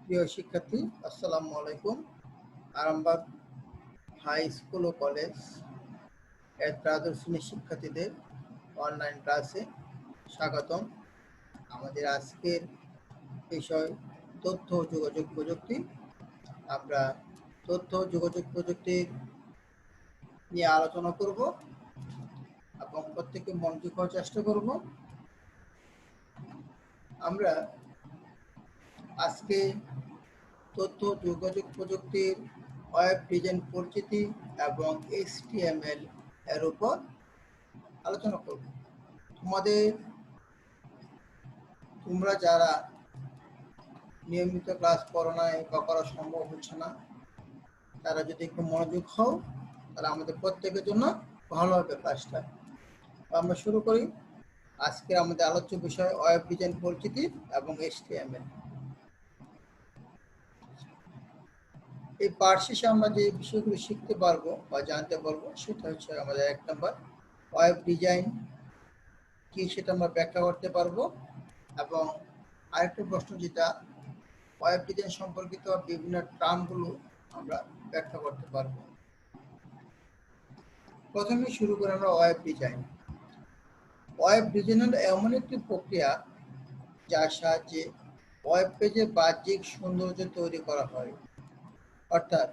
প্রিয় শিক্ষার্থী, আসসালামু আলাইকুম। আরামবাগ হাই স্কুল ও কলেজ এর দ্বাদশ শ্রেণীর শিক্ষার্থীদের অনলাইন ক্লাসে স্বাগতম। আমাদের আজকের বিষয় তথ্য ও যোগাযোগ প্রযুক্তি। আমরা তথ্য ও যোগাযোগ প্রযুক্তি নিয়ে আলোচনা করব এবং প্রত্যেকে মনোযোগ হওয়ার চেষ্টা করব। আমরা আজকে তথ্য যোগাযোগ প্রযুক্তির ওয়েব ডিজাইন পরিচিতি এবং HTML এর উপর আলোচনা করব। তোমরা যারা নিয়মিত ক্লাস করো নাই বা করা সম্ভব হচ্ছে না, তারা যদি একটু মনোযোগ হও তাহলে আমাদের প্রত্যেকের জন্য ভালো হবে ক্লাসটা। আমরা শুরু করি। আজকে আমাদের আলোচ্য বিষয় ওয়েব ডিজাইন পরিচিতি এবং HTML। এই পাঠ শেষে আমরা যে বিষয়গুলো শিখতে পারবো বা জানতে পারবো সেটা হচ্ছে আমাদের 1 নম্বর ওয়েব ডিজাইন কি, সেটা আমরা ব্যাখ্যা করতে পারবো। এবং আরেকটা প্রশ্ন, যেটা ওয়েব ডিজাইন সম্পর্কিত বিভিন্ন টার্মগুলো আমরা ব্যাখ্যা করতে পারবো। প্রথমে শুরু করি আমরা ওয়েব ডিজাইন। ওয়েব ডিজাইন হলো এমন একটি প্রক্রিয়া যার সাহায্যে ওয়েব পেজের বাহ্যিক সৌন্দর্য তৈরি করা হয়। অর্থাৎ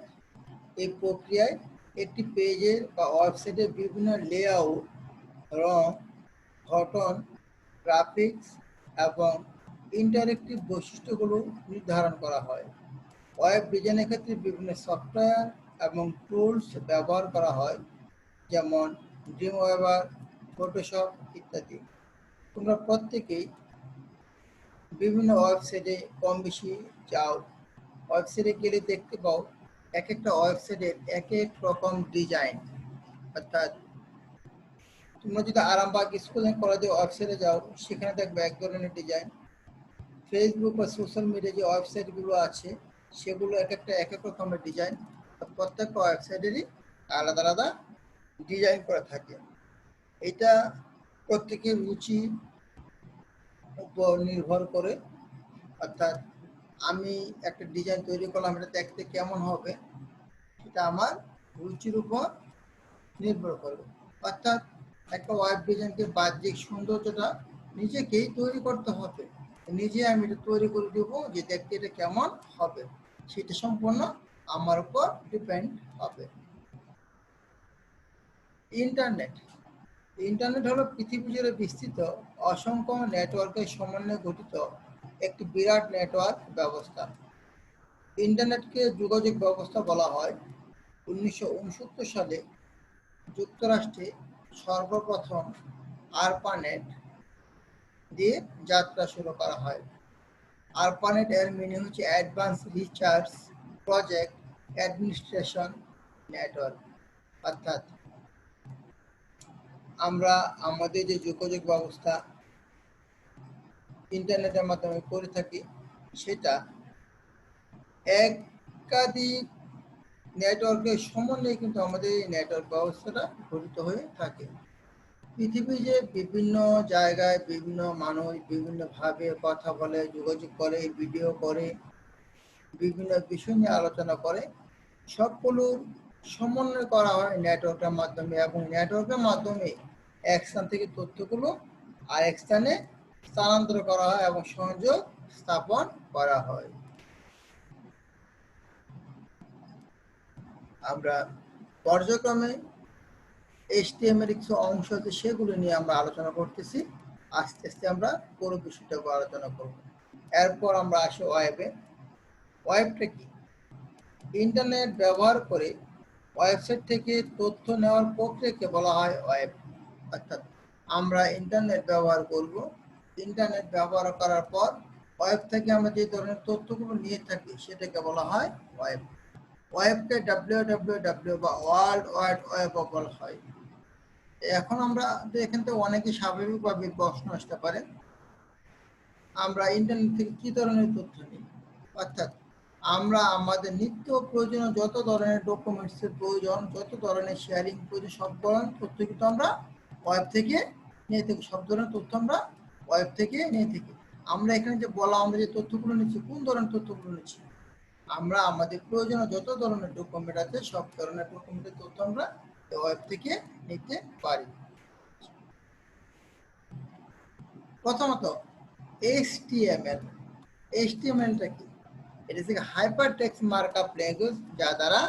এই প্রক্রিয়ায় একটি পেজের বা ওয়েবসাইটের বিভিন্ন লেআউট, রং, গঠন, গ্রাফিক্স এবং ইন্টারেক্টিভ বৈশিষ্ট্যগুলো নির্ধারণ করা হয়। ওয়েব ডিজাইনের ক্ষেত্রে বিভিন্ন সফটওয়্যার এবং টুলস ব্যবহার করা হয়, যেমন ড্রিমওয়েভার, ফটোশপ ইত্যাদি। তোমরা প্রত্যেকেই বিভিন্ন ওয়েবসাইটে কম বেশি যাও, ওয়েবসাইটে গেলে দেখতে পাও এক একটা ওয়েবসাইটের এক এক রকম ডিজাইন। অর্থাৎ তোমরা যদি আরামবাগ স্কুল এন্ড কলেজের ওয়েবসাইটে যাও, সেখানে দেখবে এক ধরনের ডিজাইন। ফেসবুক বা সোশ্যাল মিডিয়া যে ওয়েবসাইটগুলো আছে, সেগুলো এক এক রকমের ডিজাইন। প্রত্যেকটা ওয়েবসাইটেরই আলাদা আলাদা ডিজাইন করা থাকে। এটা প্রত্যেকের রুচি উপর নির্ভর করে। অর্থাৎ আমি একটা ডিজাইন তৈরি করলাম, এটা দেখতে কেমন হবে এটা আমার রুচির উপর নির্ভর করবে। অর্থাৎ একটা ওয়েব ডিজাইনকে বাহ্যিক সৌন্দর্যটা নিজেকেই তৈরি করতে হবে। নিজে আমি এটা তৈরি করে দেবো যে দেখতে এটা কেমন হবে, সেটা সম্পূর্ণ আমার উপর ডিপেন্ড হবে। ইন্টারনেট হলো পৃথিবী জুড়ে বিস্তৃত অসংখ্য নেটওয়ার্কের সমন্বয়ে গঠিত একটি বিরাট নেটওয়ার্ক ব্যবস্থা। ইন্টারনেটকে যোগাযোগ ব্যবস্থা বলা হয়। 1969 সালে যুক্তরাষ্ট্রে সর্বপ্রথম আরপানেট দিয়ে যাত্রা শুরু করা হয়। আরপানেট এর মিনিং হচ্ছে advance research project administration network. অর্থাৎ আমরা আমাদের যে যোগাযোগ ব্যবস্থা ইন্টারনেটের মাধ্যমে করে থাকি, সেটা একাধিক নেটওয়ার্কের সমন্বয়ে কিন্তু আমাদের এই নেটওয়ার্ক ব্যবস্থাটা গঠিত হয়ে থাকে। পৃথিবী যে বিভিন্ন জায়গায় বিভিন্ন মানুষ বিভিন্নভাবে কথা বলে, যোগাযোগ করে, ভিডিও করে, বিভিন্ন বিষয় নিয়ে আলোচনা করে, সবগুলোর সমন্বয় করা হয় নেটওয়ার্কের মাধ্যমে। এবং নেটওয়ার্কের মাধ্যমে এক স্থান থেকে তথ্যগুলো আরেক স্থানে স্থানান্তর করা হয় এবং সংযোগ স্থাপন করা হয়। আমরা পর্যায়ক্রমে HTML এর কিছু অংশ আছে, সেগুলো নিয়ে আমরা আলোচনা করতেছি। আস্তে আস্তে আমরা পুরো বিষয়টা আলোচনা করব। এরপর আমরা আসি ওয়েবে। ওয়েবটা কি? ইন্টারনেট ব্যবহার করে ওয়েবসাইট থেকে তথ্য নেওয়ার প্রক্রিয়াকে বলা হয় ওয়েব। অর্থাৎ আমরা ইন্টারনেট ব্যবহার করব, ইন্টারনেট ব্যবহার করার পর ওয়েব থেকে আমরা যে ধরনের তথ্যগুলো নিয়ে থাকি সেটাকে বলা হয় ওয়েব। ওয়েবকে www বা ওয়ার্ল্ড ওয়াইড ওয়েব বলা হয়। এখন আমরা এখান থেকে অনেকে স্বাভাবিকভাবে প্রশ্ন আসতে পারে, আমরা ইন্টারনেট থেকে কি ধরনের তথ্য নিই? অর্থাৎ আমরা আমাদের নিত্য প্রয়োজনীয় যত ধরনের ডকুমেন্টসের প্রয়োজন, যত ধরনের শেয়ারিং প্রয়োজন, সব ধরনের তথ্য কিন্তু আমরা ওয়েব থেকে নিয়ে থাকি। সব ধরনের তথ্য আমরা ওয়েব থেকে নিয়ে থাকি। আমরা এখানে যে বলা আমরা যে তথ্যগুলো নিচ্ছি কোন ধরনের তথ্যগুলো নিচ্ছি, আমরা আমাদের প্রয়োজনীয় যত ধরনের ডকুমেন্ট আছে সব ধরনের ডকুমেন্টের তথ্য আমরা ওয়েব থেকে নিতে পারি। প্রথমত HTML। HTML-টা কি? এটা হচ্ছে হাইপার টেক্সট মার্কআপ ল্যাঙ্গুয়েজ, যা দ্বারা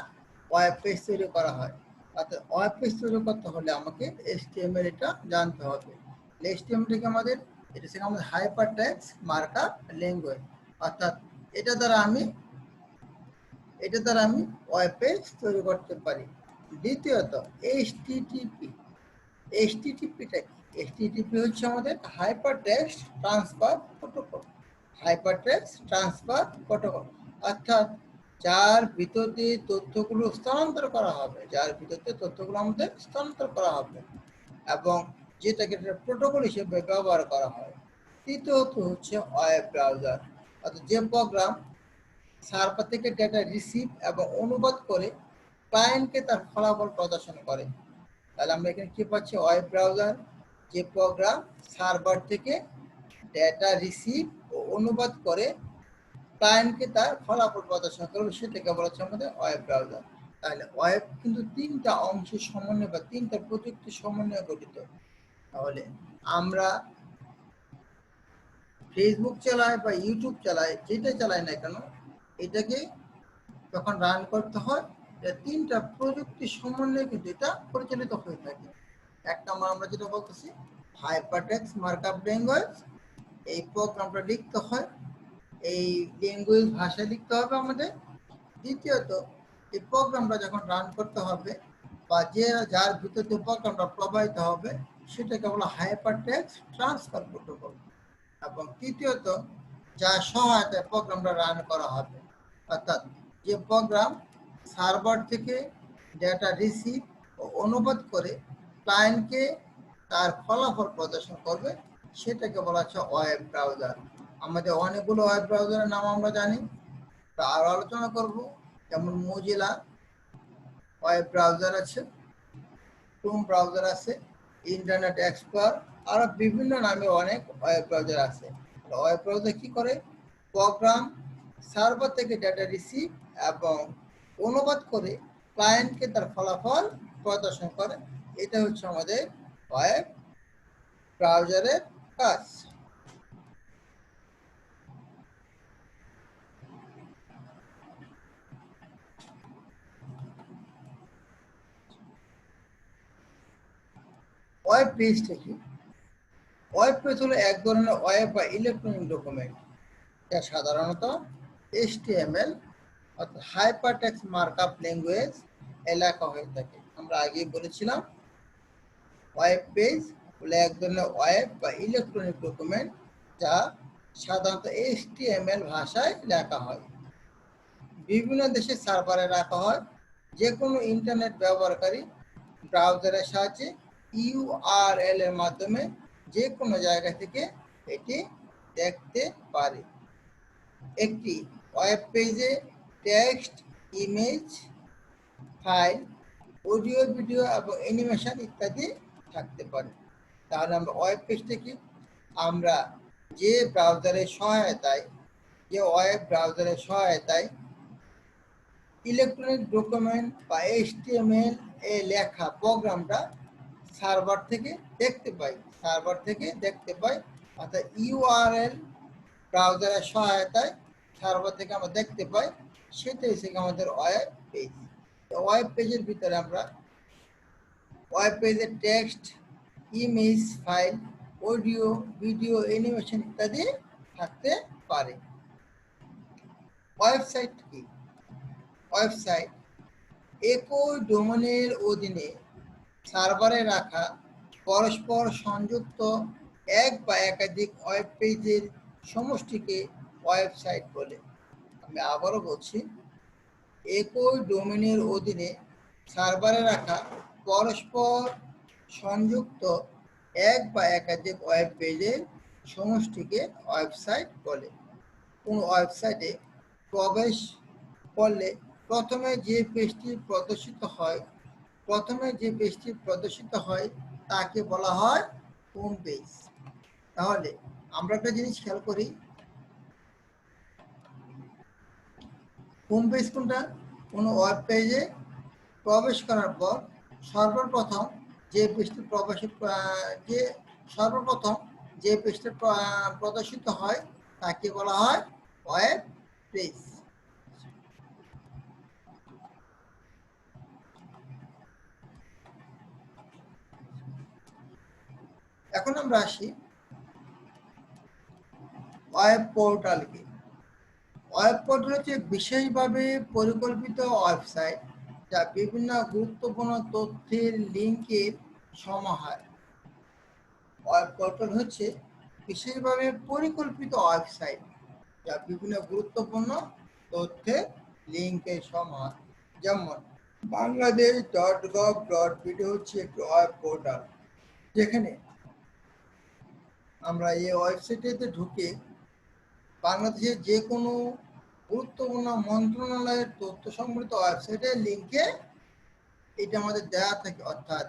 ওয়েব পেজ তৈরি করা হয়। অর্থাৎ ওয়েব পেজ তৈরি করতে হলে আমাকে HTML এটা জানতে হবে। HTML থেকে আমাদের এটা হচ্ছে আমাদের হাইপার টেক্সট মার্কআপ ল্যাঙ্গুয়েজ, অর্থাৎ এটা দ্বারা আমি ওয়েব পেজ তৈরি করতে পারি। দ্বিতীয়ত HTTP। HTTP-টা কি? HTTP হচ্ছে আমাদের hyper text transfer protocol. Hyper text transfer protocol অর্থাৎ যার ভিতর দিয়ে তথ্যগুলো স্থানান্তর করা হবে, আমাদের স্থানান্তর করা হবে এবং যেটাকে প্রোটোকল হিসেবে ব্যবহার করা হয়। তৃতীয়ত হচ্ছে ওয়েব ব্রাউজার, অর্থাৎ যে প্রোগ্রাম সার্ভার থেকে ডেটা রিসিভ এবং অনুবাদ করে ক্লায়েন্টকে তার ফলাফল প্রদর্শন করে। তাহলে আমরা এখানে কি পাচ্ছি? ওয়েব ব্রাউজার, যে প্রোগ্রাম সার্ভার থেকে ডেটা রিসিভ ও অনুবাদ করে ক্লায়েন্টকে তার ফলাফল প্রদর্শন করবে, সেটাকে বলা হচ্ছে আমাদের ওয়েব ব্রাউজার। তাহলে ওয়েব কিন্তু তিনটা অংশের সমন্বয় বা তিনটা প্রযুক্তির সমন্বয়ে গঠিত। তাহলে আমরা ফেসবুক চালাই বা ইউটিউব চালাই, যেটা চালাই না কেন, এটাকে যখন রান করতে হয় তিনটা প্রযুক্তির সমন্বয়ে কিন্তু এটা পরিচালিত হয়ে থাকে। এক নম্বর আমরা যেটা বলতেছি হাইপারটেক্সট মার্কআপ ল্যাঙ্গুয়েজ, এই প্রোগ্রামটা লিখতে হয়, এই ল্যাঙ্গুয়েজ ভাষায় লিখতে হবে আমাদের। দ্বিতীয়ত এই প্রোগ্রামটা যখন রান করতে হবে বা যার ভিতর দিয়ে প্রোগ্রামটা প্রবাহিত হবে সেটাকে বলা হাইপারটেক্সট ট্রান্সফার প্রোটোকল। এবং তৃতীয়ত যার সহায়তায় প্রোগ্রামটা রান করা হবে, অর্থাৎ যে প্রোগ্রাম সার্ভার থেকে ডেটা রিসিভ ও অনুবাদ করে ক্লায়েন্টকে তার ফলাফল প্রদর্শন করবে, সেটাকে বলা হচ্ছে ওয়েব ব্রাউজার। আমাদের অনেকগুলো ওয়েব ব্রাউজারের নাম আমরা জানি, তা আরো আলোচনা করব। যেমন মোজিলা ওয়েব ব্রাউজার আছে, ক্রোম ব্রাউজার আছে, ইন্টারনেট এক্সপ্লোরার, আরো বিভিন্ন নামে অনেক ওয়েব ব্রাউজার আছে। ওয়েব ব্রাউজার কি করে? প্রোগ্রাম সার্ভার থেকে ডেটা রিসিভ এবং অনুবাদ করে ক্লায়েন্টকে তার ফলাফল প্রদর্শন করে। এটা হচ্ছে আমাদের ওয়েব ব্রাউজারের কাজ। ওয়েব পেজটা কি? ওয়েব পেজ হলো এক ধরনের ওয়েব বা ইলেকট্রনিক ডকুমেন্ট, যা সাধারণত HTML অর্থাৎ হাইপারটেক্সট মার্কআপ ল্যাঙ্গুয়েজ লেখা হয়ে থাকে। আমরা আগেই বলেছিলাম ওয়েব পেজ হলো এক ধরনের ওয়েব বা ইলেকট্রনিক ডকুমেন্ট, যা সাধারণত HTML ভাষায় লেখা হয়। বিভিন্ন দেশের সার্ভারে রাখা হয়। যে কোনো ইন্টারনেট ব্যবহারকারী ব্রাউজারের সাহায্যে URL এর মাধ্যমে যে কোনো জায়গা থেকে এটি দেখতে পারে। একটি ওয়েব পেজে text, image, file, audio, video এবং অ্যানিমেশন ইত্যাদি থাকতে পারে। তাহলে আমরা ওয়েব পেজটা কি? আমরা যে ওয়েব ব্রাউজারের সহায়তায় ইলেকট্রনিক ডকুমেন্ট বা HTML এ লেখা প্রোগ্রামটা সার্ভার থেকে দেখতে পাই, অর্থাৎ URL ব্রাউজারের সহায়তায় সার্ভার থেকে আমরা দেখতে পাই, সেটাই হচ্ছে আমাদের ওয়েব পেজ। ওয়েব পেজের ভিতরে আমরা ওয়েব পেজের text, image, file, audio, video, animation ইত্যাদি থাকতে পারে। ওয়েবসাইট কি? ওয়েবসাইট একই ডোমেনের অধীনে সার্ভারে রাখা পরস্পর সংযুক্ত এক বা একাধিক ওয়েব পেজের সমষ্টিকে ওয়েবসাইট বলে। আমি আবারও বলছি, একই ডোমেনের অধীনে সার্ভারে রাখা পরস্পর সংযুক্ত এক বা একাধিক ওয়েব পেজের সমষ্টিকে ওয়েবসাইট বলে। কোন ওয়েবসাইটে প্রবেশ করলে প্রথমে যে পেজটি প্রদর্শিত হয় তাকে বলা হয় হোম পেজ। তাহলে আমরা একটা জিনিস খেয়াল করি, হোম পেজ কোনটা? কোনো ওয়েব পেজে প্রবেশ করার পর সর্বপ্রথম যে পেজটি যে সর্বপ্রথম যে পেজটা প্রদর্শিত হয় তাকে বলা হয় ওয়েব পেজ। এখন আমরা আসি ওয়েব পোর্টালকে। ওয়েব পোর্টাল হচ্ছে বিশেষভাবে পরিকল্পিত ওয়েবসাইট যা বিভিন্ন গুরুত্বপূর্ণ তথ্যের লিঙ্কের সমাহার। ওয়েব পোর্টাল হচ্ছে বিশেষভাবে পরিকল্পিত ওয়েবসাইট যা বিভিন্ন গুরুত্বপূর্ণ তথ্যের লিঙ্কের সমাহার। যেমন bangladesh.gov.bd হচ্ছে একটি ওয়েব পোর্টাল, যেখানে আমরা এই ওয়েবসাইটে ঢুকে বাংলাদেশের যে কোনো গুরুত্বপূর্ণ মন্ত্রণালয়ের তথ্য সম্বলিত ওয়েবসাইটের লিঙ্কে এটা আমাদের দেওয়া থাকে। অর্থাৎ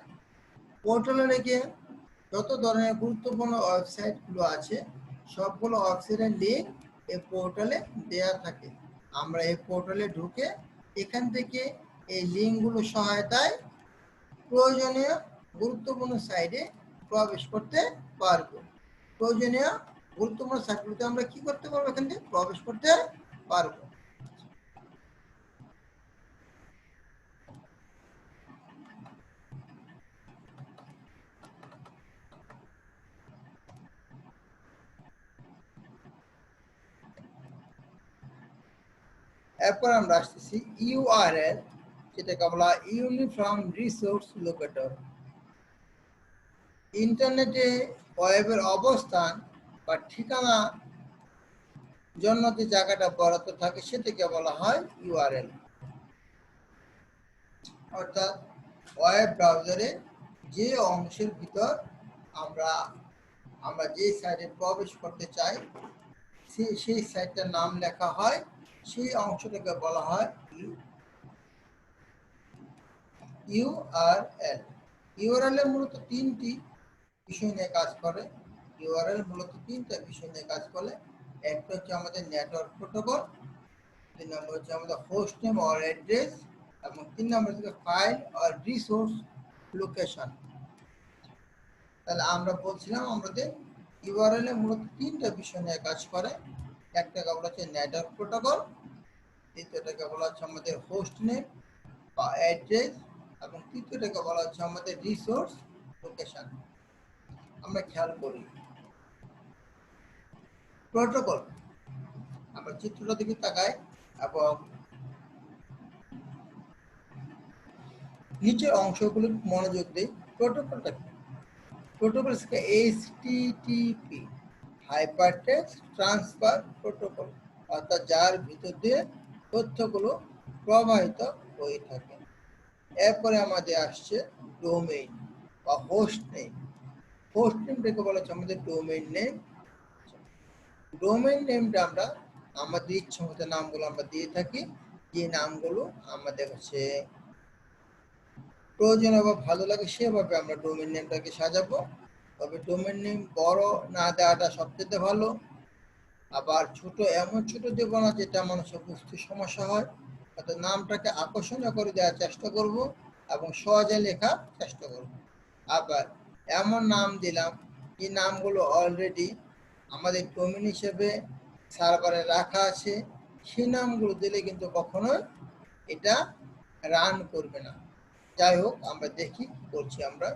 পোর্টালে রেখে যত ধরনের গুরুত্বপূর্ণ ওয়েবসাইটগুলো আছে সবগুলো ওয়েবসাইটের লিঙ্ক এই পোর্টালে দেওয়া থাকে। আমরা এই পোর্টালে ঢুকে এখান থেকে এই লিঙ্কগুলোর সহায়তায় প্রয়োজনীয় গুরুত্বপূর্ণ সাইটে প্রবেশ করতে পারবো। প্রয়োজনীয় গুরুত্বপূর্ণ সাইটগুলোতে আমরা কি করতে পারবো? এখান থেকে প্রবেশ করতে পারবো। এরপর আমরা আসতেছি ইউআরএল, যেটাকে বলা ইউনিফর্ম রিসোর্স লোকেটর। ইন্টারনেটে ওয়েবের অবস্থান বা ঠিকানা জন্য যে জায়গাটা বরাদ্দ থাকে সেটাকে বলা হয় ইউআরএল। অর্থাৎ ওয়েব ব্রাউজারে যে অংশের ভিতর আমরা যে সাইটে প্রবেশ করতে চাই সেই সাইটটার নাম লেখা হয়, সেই অংশটাকে বলা হয় ইউআরএল। ইউআরএল মূলত তিনটি বিষয় নিয়ে কাজ করে। ইউআরএল মূলত তিনটা বিষয় নিয়ে কাজ করে। একটা হচ্ছে আমাদের নেটওয়ার্ক প্রোটোকল, 2 নম্বর হচ্ছে আমাদের হোস্ট নেম অর অ্যাড্রেস, এবং 3 নম্বর হচ্ছে ফাইল অর রিসোর্স লোকেশন। তাহলে আমরা বলছিলাম আমাদের ইউআরএল মূলত তিনটা বিষয় নিয়ে কাজ করে। একটাকে বলা হচ্ছে নেটওয়ার্ক প্রোটোকল, দ্বিতীয়টাকে বলা হচ্ছে আমাদের হোস্ট নেম বা অ্যাড্রেস, এবং তৃতীয়টাকে বলা হচ্ছে আমাদের রিসোর্স লোকেশন। আমরা খেয়াল করি প্রোটোকল, আমরা চিত্রটা দিকে তাকাই এবং নিচের অংশগুলো মনোযোগ দিই। প্রোটোকলটা কি? Protocol HTTP hypertext transfer protocol, অর্থাৎ যার ভিতর দিয়ে তথ্যগুলো প্রবাহিত হয়ে থাকে। এরপরে আমাদের আসছে ডোমেইন বা হোস্ট নেম। হোস্ট নেমটাকে বলা হচ্ছে আমাদের ডোমেইন নেম। ডোমেইন নেমটা আমরা আমাদের ইচ্ছা মতো নামগুলো আমরা দিয়ে থাকি, যে নামগুলো আমাদের কাছে প্রয়োজন বা ভালো লাগে সেভাবে আমরা ডোমেইন নেমটাকে সাজাবো। তবে ডোমেইন নেম বড় না দেওয়াটা সবচেয়ে ভালো, আবার ছোট এমন ছোট দেব না যেটা মানুষের বুঝতে সমস্যা হয়। অর্থাৎ নামটাকে আকর্ষণীয় করে দেওয়ার চেষ্টা করব এবং সহজে লেখার চেষ্টা করব। আবার এমন নাম দিলাম যে নামগুলো অলরেডি আমাদের ডোমেইন হিসেবে সার্ভারে রাখা আছে, সেই নামগুলো দিলে কিন্তু কখনোই এটা রান করবে না। যাই হোক, আমরা দেখি কি করছি। আমরা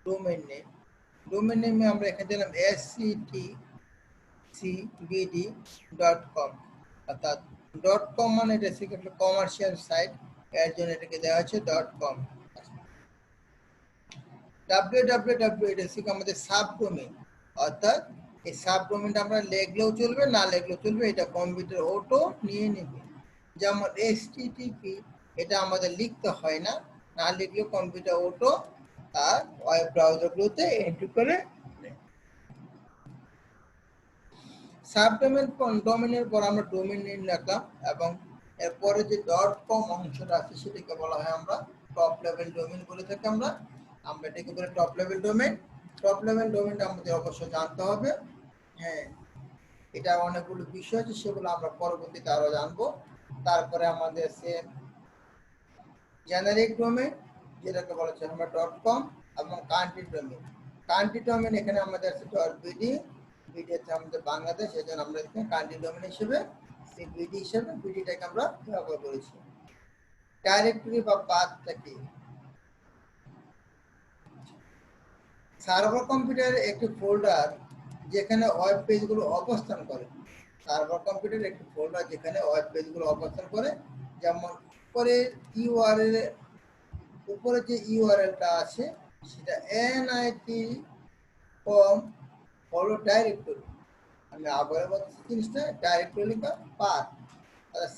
ডোমেইন নেমে আমরা এখানে দিলাম sctcbd.com, অর্থাৎ .com মানে এটা একটা কমার্শিয়াল সাইট, এর জন্য এটাকে দেওয়া হচ্ছে .com। www এটা আমাদের সাবডোমেইন, অর্থাৎ এই সাবডোমেইনটা আমরা লিখলেও চলবে না লিখলেও চলবে, এটা কম্পিউটার অটো নিয়ে নেবে। যেমন http এটা আমাদের লিখতে হয় না, না লিখলেও কম্পিউটার অটো তার ওয়েব ব্রাউজারগুলোতে এন্ট্রি করে নেয়। সাবডোমেইনের পর আমরা ডোমেইন নেম লিখলাম এবং এরপরে যে .com অংশটা আছে সেটাকে বলা হয় আমরা টপ লেভেল ডোমেইন বলে থাকি। আমরা এটাকে বলি top level domain. Top level ডোমেইনটা আমাদের অবশ্যই জানতে হবে। হ্যাঁ, এটা অনেকগুলো বিষয় আছে, সেগুলো আমরা পরবর্তীতে আরো জানবো। তারপরে আমাদের আছে জেনারিক ডোমেন, যেটাকে বলা হচ্ছে আমরা .com, এবং কান্ট্রি ডোমেন। কান্ট্রি ডোমেন এখানে আমাদের আছে .bd, বিডি হচ্ছে আমাদের বাংলাদেশ, এই জন্য আমরা এখানে কান্ট্রি ডোমেন হিসেবে বিডি হিসেবে বিডিটাকে আমরা ব্যবহার করেছি। ডাইরেক্টরি বা পাথটা কি? সার্ভার কম্পিউটারের একটি ফোল্ডার যেখানে ওয়েব পেজগুলো অবস্থান করে। সার্ভার কম্পিউটারের একটি ফোল্ডার যেখানে ওয়েব পেজগুলো অবস্থান করে, যেমন উপরে ইউআরএল, উপরে যে ইউআরএলটা আছে সেটা NIT.com হলো ডাইরেক্টরি। আমি আবার বলছি জিনিসটা, ডাইরেক্টরি বা পাথ।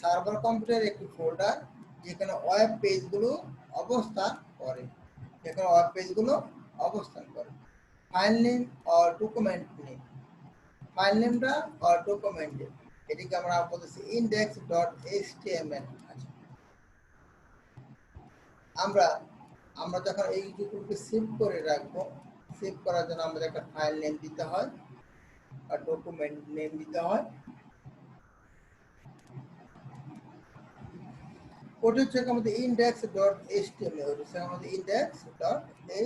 সার্ভার কম্পিউটারের একটি ফোল্ডার যেখানে ওয়েব পেজগুলো অবস্থান করে, যেখানে ওয়েব পেজগুলো অবস্থান করে। File name or document name, file নেমটা অর ডকুমেন্ট নেম, এটিকে আমরা বলতেছি index.html। আমরা আমরা যখন এইগুলোকে সেভ করে রাখবো, সেভ করার জন্য আমাদের একটা ফাইল নেম দিতে হয় আর ডকুমেন্ট নেম দিতে হয়। ওটা হচ্ছে আমাদের index.html, ওটা হচ্ছে আমাদের index.html।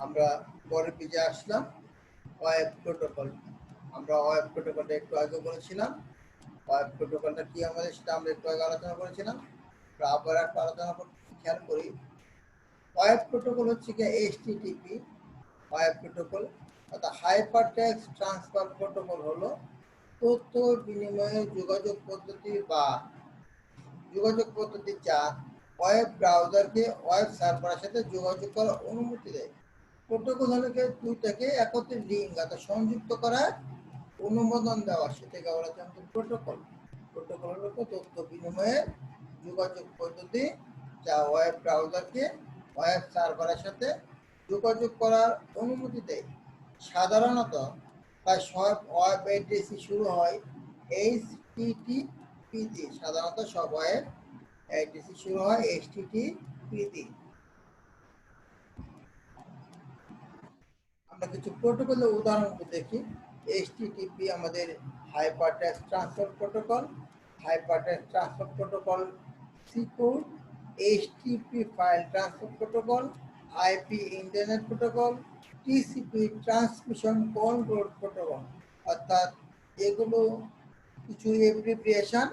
আমরা পরের পেজে আসলাম, ওয়েব প্রোটোকল। আমরা ওয়েব প্রোটোকলটা একটু আগে বলেছিলাম। ওয়েব প্রোটোকলটা কি আমাদের, সেটা আমরা একটু আগে আলোচনা করেছিলাম। আবার একটা আলোচনা করতে খেয়াল করি। ওয়েব প্রোটোকল হচ্ছে কি HTTP ওয়েব প্রোটোকল, অর্থাৎ হাইপার টেক্সট ট্রান্সফার প্রোটোকল হলো তথ্য বিনিময়ের যোগাযোগ পদ্ধতি বা যোগাযোগ পদ্ধতি যা ওয়েব ব্রাউজারকে ওয়েব সার্ভারের সাথে যোগাযোগ করার অনুমতি দেয়। প্রোটোকল হলো দুইটাকে একত্রে লিঙ্ক অর্থাৎ সংযুক্ত করার অনুমোদন দেওয়া, সেটাকে বলা হচ্ছে আমাদের প্রোটোকল। প্রোটোকল হলো তথ্য বিনিময়ের যোগাযোগ পদ্ধতি যা ওয়েব ব্রাউজারকে ওয়েব সার্ভারের সাথে যোগাযোগ করার অনুমতি দেয়। সাধারণত প্রায় সব ওয়েব অ্যাড্রেসই শুরু হয় HTTP দিয়ে। সাধারণত সব ওয়েব অ্যাড্রেসই শুরু হয় HTTP দিয়ে। আমরা কিছু প্রোটোকলের উদাহরণ দেখি। HTTP আমাদের hypertext transfer protocol, hypertext transfer protocol secure, HTTP file transfer protocol, IP internet protocol, TCP transmission control protocol. অর্থাৎ এগুলো কিছু এব্রিভিয়েশন,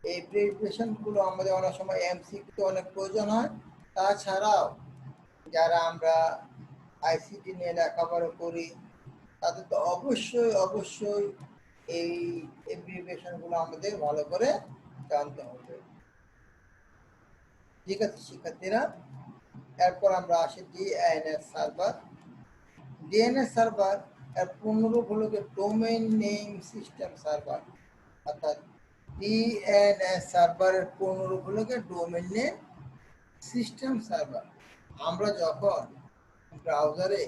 এই এব্রিভিয়েশনগুলো আমাদের অনেক সময় MCQ অনেক প্রয়োজন হয়। তাছাড়াও যারা আমরা ICT নিয়ে লেখাপড়া করি তাদের তো অবশ্যই এই এব্রিভিয়েশনগুলো আমাদের ভালো করে জানতে হবে। ঠিক আছে শিক্ষার্থীরা, এরপর আমরা আসি DNS সার্ভার। DNS সার্ভার এর পূর্ণরূপ হলো ডোমেইন নেম সিস্টেম সার্ভার। অর্থাৎ DNS সার্ভারের পূর্ণরূপ হলো ডোমেইন নেম সিস্টেম সার্ভার। আমরা যখন ব্রাউজারে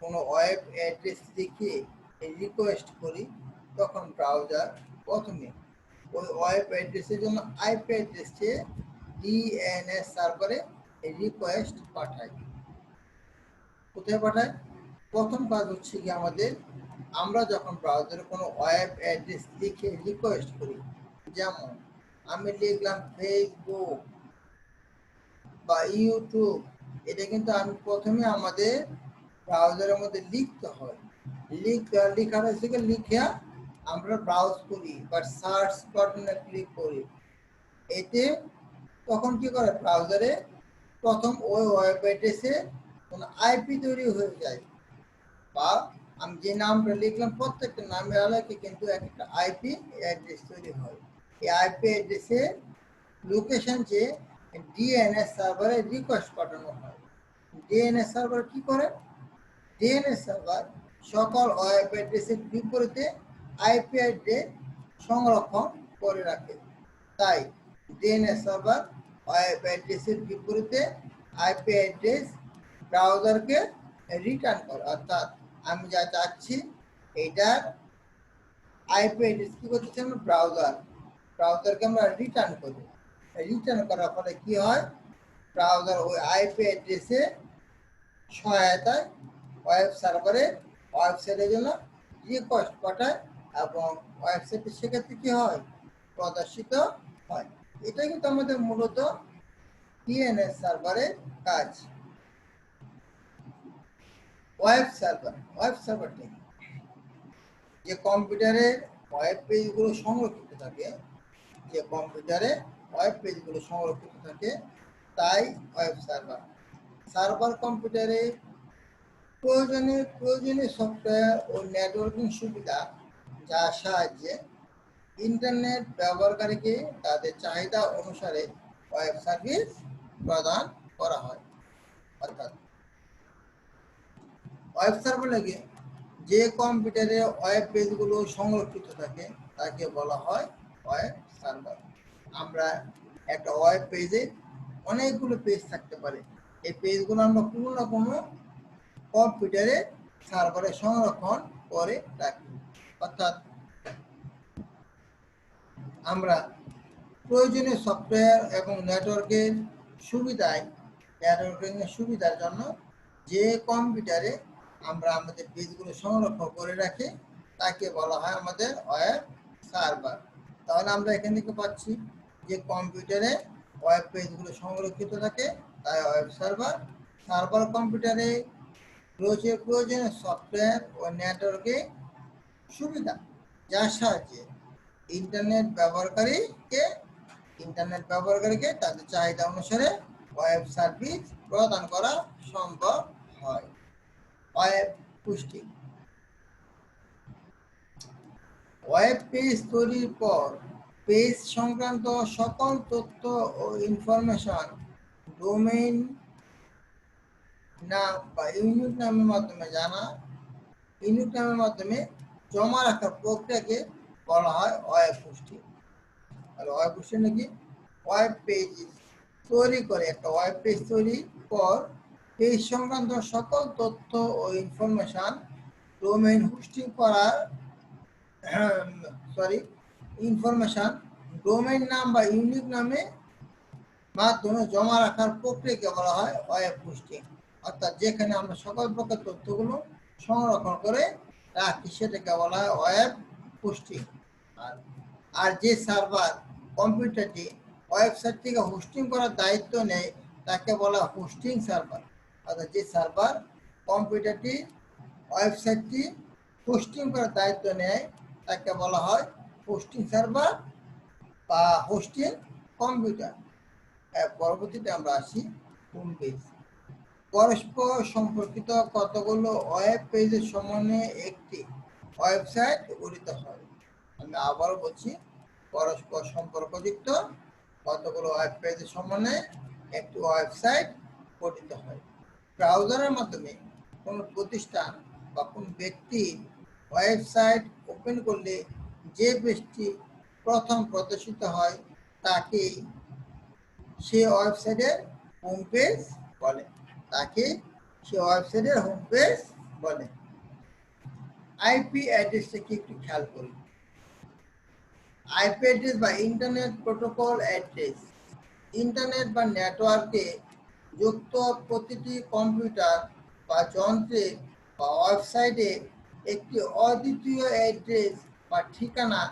কোনো ওয়েব অ্যাড্রেস লিখে রিকোয়েস্ট করি, তখন ব্রাউজার প্রথমে ওই ওয়েব অ্যাড্রেসের জন্য IP অ্যাড্রেস চেয়ে DNS সার্ভারে রিকোয়েস্ট পাঠায়। কোথায় পাঠায়? প্রথম কাজ হচ্ছে কি আমাদের, আমরা যখন ব্রাউজারে কোনো ওয়েব অ্যাড্রেস লিখে রিকোয়েস্ট করি, যেমন আমি লিখলাম ফেসবুক বা ইউটিউব, এটা কিন্তু আমি প্রথমে আমাদের ব্রাউজারের মধ্যে লিখতে হয়। লেখার থেকে লিখে আমরা ব্রাউজ করি বা সার্চ বাটনে ক্লিক করি। এতে তখন কি করে, ব্রাউজারে প্রথম ওই ওয়েব অ্যাড্রেসে কোনো IP তৈরি হয়ে যায়, বা আমি যে নামটা লিখলাম প্রত্যেকটা নামের আলাদা কিন্তু একটা IP অ্যাড্রেস তৈরি হয়। এই IP অ্যাড্রেসে লোকেশন যে DNS সার্ভারে রিকোয়েস্ট পাঠানো হয়। DNS সার্ভার কি করে? DNS সার্ভার সকল ওয়েব অ্যাড্রেসের বিপরীতে IP অ্যাড্রেস সংরক্ষণ করে রাখে। তাই DNS সার্ভার ওয়েব অ্যাড্রেসের বিপরীতে IP অ্যাড্রেস ব্রাউজারকে রিটার্ন করে। অর্থাৎ আমি যা চাচ্ছি এইটার IP অ্যাড্রেস কি করতেছি আমরা, ব্রাউজারকে আমরা রিটার্ন করি। রিটার্ন করার ফলে কি হয়, ব্রাউজার ওই IP অ্যাড্রেসে সহায়তায় ওয়েব সার্ভারে ওয়েবসাইটের জন্য রিকোয়েস্ট পাঠায় এবং ওয়েবসাইটে সেক্ষেত্রে কি হয়, প্রদর্শিত হয়। এটা কিন্তু আমাদের মূলত ডিএনএস সার্ভারের কাজ। ওয়েব সার্ভারটি যে কম্পিউটারে ওয়েব পেজগুলো সংরক্ষিত থাকে, যে কম্পিউটারে ওয়েব পেজগুলো সংরক্ষিত থাকে তাই ওয়েব সার্ভার কম্পিউটারে প্রয়োজনীয় সফটওয়্যার ও নেটওয়ার্কিং সুবিধা, যার সাহায্যে ইন্টারনেট ব্যবহারকারীকে তাদের চাহিদা অনুসারে ওয়েব সার্ভিস প্রদান করা হয়। অর্থাৎ ওয়েব সার্ভার লাগে যে কম্পিউটারে ওয়েব পেজগুলো সংরক্ষিত থাকে তাকে বলা হয় ওয়েব সার্ভার। আমরা একটা ওয়েব পেজে অনেকগুলো পেজ থাকতে পারে, এই পেজগুলো আমরা কোনো না কোনো কম্পিউটারে সার্ভারে সংরক্ষণ করে রাখি। অর্থাৎ আমরা প্রয়োজনীয় সফটওয়্যার এবং নেটওয়ার্কের সুবিধার জন্য যে কম্পিউটারে আমরা আমাদের পেজগুলো সংরক্ষণ করে রাখি তাকে বলা হয় আমাদের ওয়েব সার্ভার। তাহলে আমরা এখান থেকে পাচ্ছি যে কম্পিউটারে ওয়েব পেজগুলো সংরক্ষিত থাকে তাই ওয়েব সার্ভার কম্পিউটারে রয়েছে প্রয়োজনীয় সফটওয়্যার ও নেটওয়ার্কের সুবিধা, যার সাহায্যে ইন্টারনেট ব্যবহারকারীকে তাদের চাহিদা অনুসারে ওয়েব সার্ভিস প্রদান করা সম্ভব হয়। ওয়েব পুষ্টি। ওয়েব পেজ তৈরির পর পেজ সংক্রান্ত সকল তথ্য ও ইনফরমেশন ডোমেইন নাম বা ইউনিক নামের মাধ্যমে জমা রাখার প্রক্রিয়াকে বলা হয় ওয়েব পুষ্টি। আর ওয়েব পুষ্টি নাকি ওয়েব পেজ তৈরি করে, একটা ওয়েব পেজ তৈরির পর পেজ সংক্রান্ত সকল তথ্য ও ইনফরমেশন ডোমেইন হোস্টিং করার ইনফরমেশন ডোমেইন নাম বা ইউনিক নামে মাধ্যমে জমা রাখার প্রক্রিয়াকে বলা হয় ওয়েব হোস্টিং। অর্থাৎ যেখানে আমরা সকল প্রকার তথ্যগুলো সংরক্ষণ করে রাখি সেটাকে বলা হয় ওয়েব হোস্টিং। আর যে সার্ভার কম্পিউটারটি ওয়েবসাইটটিকে হোস্টিং করার দায়িত্ব নেয় তাকে বলা হয় হোস্টিং সার্ভার। অর্থাৎ যে সার্ভার কম্পিউটারটি ওয়েবসাইটটি হোস্টিং করার দায়িত্ব নেয় তাকে বলা হয় হোস্টিং সার্ভার বা হোস্টিং কম্পিউটার। পরবর্তীতে আমরা আসি হোম পেজ। পরস্পর সম্পর্কিত কতগুলো ওয়েব পেজের সমন্বয়ে একটি ওয়েবসাইট গঠিত হয়। আমি আবারও বলছি, পরস্পর সম্পর্কযুক্ত কতগুলো ওয়েব পেজের সমন্বয়ে একটি ওয়েবসাইট গঠিত হয়। ব্রাউজারের মাধ্যমে কোনো প্রতিষ্ঠান বা কোনো ব্যক্তি ওয়েবসাইট ওপেন করলে যে পেজটি প্রথম প্রদর্শিত হয় তাকে সে ওয়েবসাইটের হোম পেজ বলে। আইপি অ্যাড্রেসটা কি একটু খেয়াল করি। আইপি অ্যাড্রেস বা ইন্টারনেট প্রোটোকল অ্যাড্রেস ইন্টারনেট বা নেটওয়ার্কে যুক্ত প্রতিটি কম্পিউটার বা যন্ত্রে বা ওয়েবসাইটে একটি অদ্বিতীয় অ্যাড্রেস বা ঠিকানা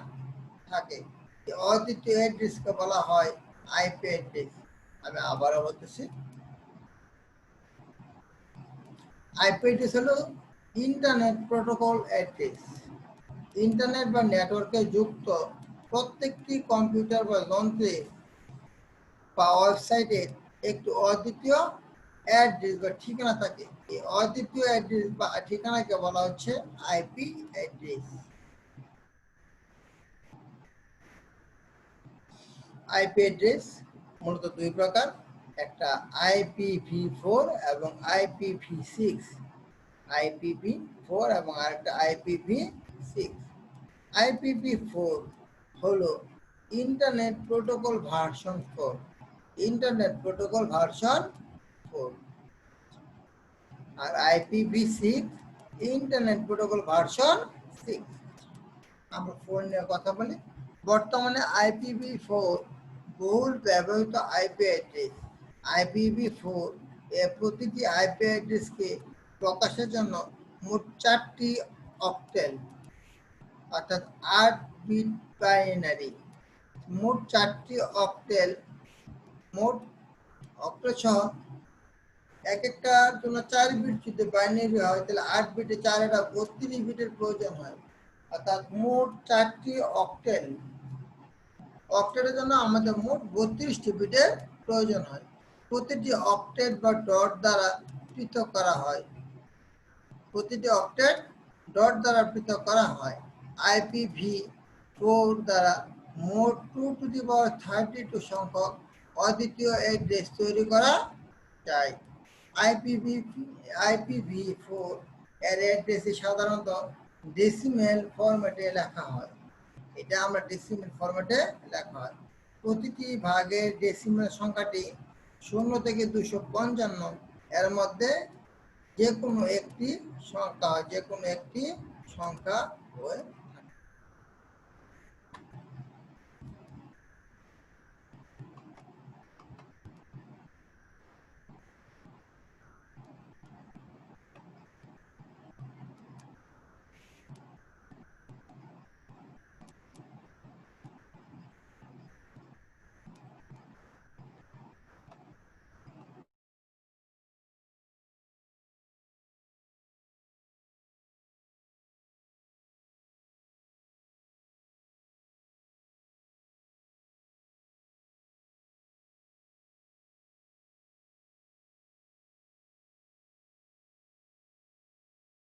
থাকে। এই অদ্বিতীয় অ্যাড্রেসকে বলা হয় আইপি অ্যাড্রেস। আমি আবারও বলতেছি, আইপি অ্যাড্রেস হলো ইন্টারনেট প্রোটোকল অ্যাড্রেস। ইন্টারনেট বা নেটওয়ার্কে যুক্ত প্রত্যেকটি কম্পিউটার বা যন্ত্রে বা ওয়েবসাইটে একটি অদ্বিতীয় অ্যাড্রেস বা ঠিকানা থাকে। এই অদ্বিতীয় অ্যাড্রেস বা ঠিকানাকে বলা হচ্ছে আইপি অ্যাড্রেস। আইপি অ্যাড্রেস মূলত দুই প্রকার, একটা IPv4 এবং IPv6। IPv4 এবং আরেকটা IPv6। IPv4 হলো ইন্টারনেট প্রোটোকল ভার্সন 4। আর IPv6 ইন্টারনেট প্রোটোকল ভার্সন 6। আমরা 4 নিয়ে কথা বলি। বর্তমানে IPv4 বহুল ব্যবহৃত আইপি অ্যাড্রেস। IPv4 এর প্রতিটি আইপি অ্যাড্রেসকে প্রকাশের জন্য মোট 4টি অক্টেল অর্থাৎ 8 বিট বাইনারি, মোট 4টি অক্টেল, মোট অক্টেল সহ এক একটার জন্য 4 বিট যদি বাইনারি হয় তাহলে 8 বিটে 4 এটা 32 বিটের প্রয়োজন হয়। অর্থাৎ মোট 4টি অক্টেল, অক্টেটের জন্য আমাদের মোট 32টি বিটের প্রয়োজন হয়। প্রতিটি অক্টেট বা ডট দ্বারা পৃথক করা হয়, প্রতিটি অক্টেট ডট দ্বারা পৃথক করা হয়। IPv4 দ্বারা মোট 2^32 সংখ্যক অদ্বিতীয় অ্যাড্রেস তৈরি করা যায়। IPv4 এর অ্যাড্রেসে সাধারণত ডেসিমেল ফরম্যাটে লেখা হয়। এটা আমরা ডেসিমেল ফরম্যাটে লেখা হয়। প্রতিটি ভাগের ডেসিমেল সংখ্যাটি 0 থেকে 255 এর মধ্যে যে কোনো একটি সংখ্যা হয়ে